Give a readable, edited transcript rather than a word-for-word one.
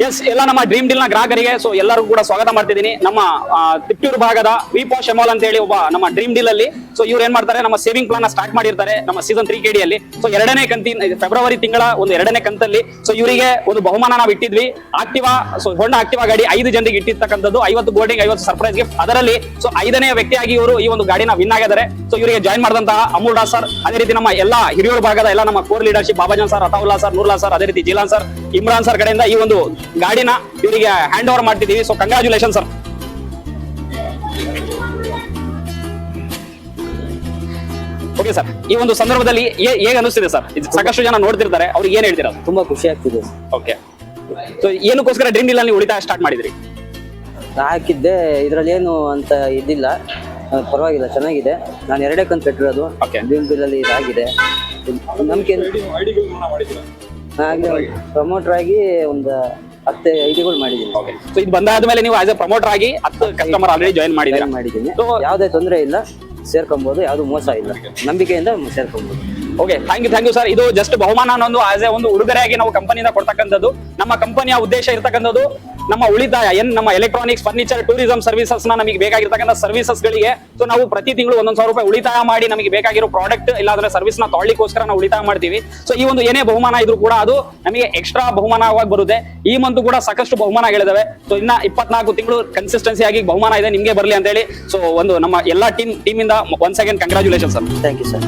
S ಎಲ್ಲ ನಮ್ಮ dream deal ನ ಗ್ರಾಹಕರಿಗೆ ಸೊ ಎಲ್ಲರಿಗೂ ಕೂಡ ಸ್ವಾಗತ ಮಾಡ್ತಿದ್ದೀನಿ. ನಮ್ಮ ತಿಪ್ಟೂರು ಭಾಗದ ವಿಪಾಶ್ ಎಮೋಲ್ ಅಂತ ಹೇಳಿ ಒಬ್ಬ ನಮ್ಮ ಡ್ರೀಮ್ ಡೀಲ್ ಅಲ್ಲಿ ಸೊ ಇವ್ರು ಏನ್ ಮಾಡ್ತಾರೆ, ನಮ್ಮ ಸೇವಿಂಗ್ ಪ್ಲಾನ್ ಸ್ಟಾರ್ಟ್ ಮಾಡಿರ್ತಾರೆ ನಮ್ಮ ಸೀಸನ್ 3 KD ಅಲ್ಲಿ. ಸೊ ಎರಡನೇ ಕಂತಿನ ಫೆಬ್ರವರಿ ತಿಂಗಳ ಒಂದು ಎರಡನೇ ಕಂತಲ್ಲಿ ಸೊ ಇವರಿಗೆ ಒಂದು ಬಹುಮಾನ ನಾವು ಇಟ್ಟಿದ್ವಿ. ಆಕ್ಟಿವಾ, ಸೊ ಹೋಂಡಾ ಆಕ್ಟಿವಾ ಗಾಡಿ 5 ಜನರಿಗೆ ಇಟ್ಟಿರ್ತಕ್ಕಂಥದ್ದು, 50 ಬೋರ್ಡಿಂಗ್, 50 ಸರ್ಪ್ರೈಸ್ ಗಿಫ್ಟ್. ಅದರಲ್ಲಿ ಸೊ 5ನೇ ವ್ಯಕ್ತಿಯಾಗಿ ಇವರು ಈ ಒಂದು ಗಾಡಿನ ವಿನ್ ಆಗಿದ್ದಾರೆ. ಸೊ ಇವರಿಗೆ ಜಾಯಿನ್ ಮಾಡಿದಂತಹ ಅಮೂಲ್ ರಾಜ್ ಸರ್, ಅದೇ ರೀತಿ ನಮ್ಮ ಎಲ್ಲಾ ಹಿರಿಯೂರು ಭಾಗದ ಎಲ್ಲ ನಮ್ಮ core leadership Babajan sir, Ataulla sir, Noorla sir, ಅದೇ ರೀತಿ ಜಿಲಾನ್ ಸರ್, ಇಮ್ರಾನ್ ಸರ್ ಕಡೆಯಿಂದ ಈ ಒಂದು ಗಾಡಿನ ಇವರಿಗೆ ಹ್ಯಾಂಡ್ ಓವರ್ ಮಾಡ್ತಿದ್ದೀವಿ. So congratulation sir. Okay sir, ಈ ಒಂದು ಸಂದರ್ಭದಲ್ಲಿ ಹೇಗೆ ಅನಿಸ್ತಿದೆ ಸರ್? ಸಾಕಷ್ಟು ಜನ ನೋಡ್ತಿರ್ತಾರೆ, ಅವ್ರಿಗೆ ಏನ್ ಹೇಳ್ತೀರಾ? ತುಂಬಾ ಖುಷಿ ಆಗ್ತಿದೆ. ಓಕೆ, ಸೊ ಏನಕ್ಕೋಸ್ಕರ ಡ್ರೀಮ್ ಡೀಲ್ ಅಲ್ಲಿ ಉಳಿತಾಯ ಸ್ಟಾರ್ಟ್ ಮಾಡಿದ್ರಿ? ಹಾಕಿದ್ದೆ, ಇದ್ರಲ್ಲಿ ಏನು ಅಂತ ಇದಿಲ್ಲ, ಪರವಾಗಿಲ್ಲ, ಚೆನ್ನಾಗಿದೆ. ನಾನು 2 ಕಂತು ಕಟ್ಟಿರೋದು. ಡ್ರೀಮ್ ಡೀಲ್ ಅಲ್ಲಿ ಇದಾಗಿದೆ. ನಮ್ಗೆ ಪ್ರಮೋಟರ್ ಆಗಿ ಒಂದು 10 ಐಡಿಗಳು ಮಾಡಿದ್ದೀನಿ. ಸೊ ಇದು ಬಂದಾದ್ಮೇಲೆ ನೀವು ಆಸ್ ಎ ಪ್ರಮೋಟರ್ ಆಗಿ 10 ಕಸ್ಟಮರ್ ಆಲ್ರೆಡಿ ಜಾಯಿನ್ ಮಾಡಿದ್ದೀನಿ. ಯಾವುದೇ ತೊಂದರೆ ಇಲ್ಲ, ಸೇರ್ಕೊಬಹುದು, ಯಾವ್ದು ಮೋಸ ಇಲ್ಲ, ನಂಬಿಕೆಯಿಂದ ಸೇರ್ಕೊಬಹುದು. Okay, thank you sir. ಇದು ಜಸ್ಟ್ ಬಹುಮಾನ ಅನ್ನೋದು ಆಸ್ ಎ ಒಂದು ಉಡುಗೊರೆಯಾಗಿ ನಾವು ಕಂಪನಿಯಿಂದ ಕೊಡ್ತಕ್ಕಂಥದ್ದು. ನಮ್ಮ ಕಂಪನಿಯ ಉದ್ದೇಶ ಇರ್ತಕ್ಕಂಥದ್ದು ನಮ್ಮ ಉಳಿತಾಯ ನಮ್ಮ ಎಲೆಕ್ಟ್ರಾನಿಕ್ಸ್, ಫರ್ನಿಚರ್, ಟೂರಿಸಂ ಸರ್ವಿಸಸ್ ನಮಗೆ ಬೇಕಾಗಿರ್ತಕ್ಕಂಥ ಸರ್ವಿಸಸ್ ಗಳಿಗೆ ಸೊ ನಾವು ಪ್ರತಿ ತಿಂಗಳು 1,000 ರೂಪಾಯಿ ಉಳಿತಾಯ ಮಾಡಿ ನಮಗೆ ಬೇಕಾಗಿರೋ ಪ್ರಾಡಕ್ಟ್ ಇಲ್ಲಾಂದ್ರೆ ಸರ್ವಿಸ್ ನ ತೊಗೊಳ್ಳಿಕ್ಕೋಸ್ಕರ ನಾವು ಉಳಿತಾಯ ಮಾಡ್ತೀವಿ. ಸೊ ಈ ಒಂದು ಏನೇ ಬಹುಮಾನ ಇದ್ರೂ ಕೂಡ ಅದು ನಮಗೆ ಎಕ್ಸ್ಟ್ರಾ ಬಹುಮಾನವಾಗಿ ಬರುತ್ತೆ. ಈ ಮಂತ್ ಕೂಡ ಸಾಕಷ್ಟು ಬಹುಮಾನಗಳಿದಾವೆ. ಸೊ ಇನ್ನ 24 ತಿಂಗಳು ಕನ್ಸಿಸ್ಟೆನ್ಸಿ ಆಗಿ ಬಹುಮಾನ ಇದೆ, ನಿಮ್ಗೆ ಬರಲಿ ಅಂತ ಹೇಳಿ ಸೊ ಒಂದು ನಮ್ಮ ಎಲ್ಲಾ ಟೀಮ್ ಇಂದ once again congratulation sir. Thank you sir.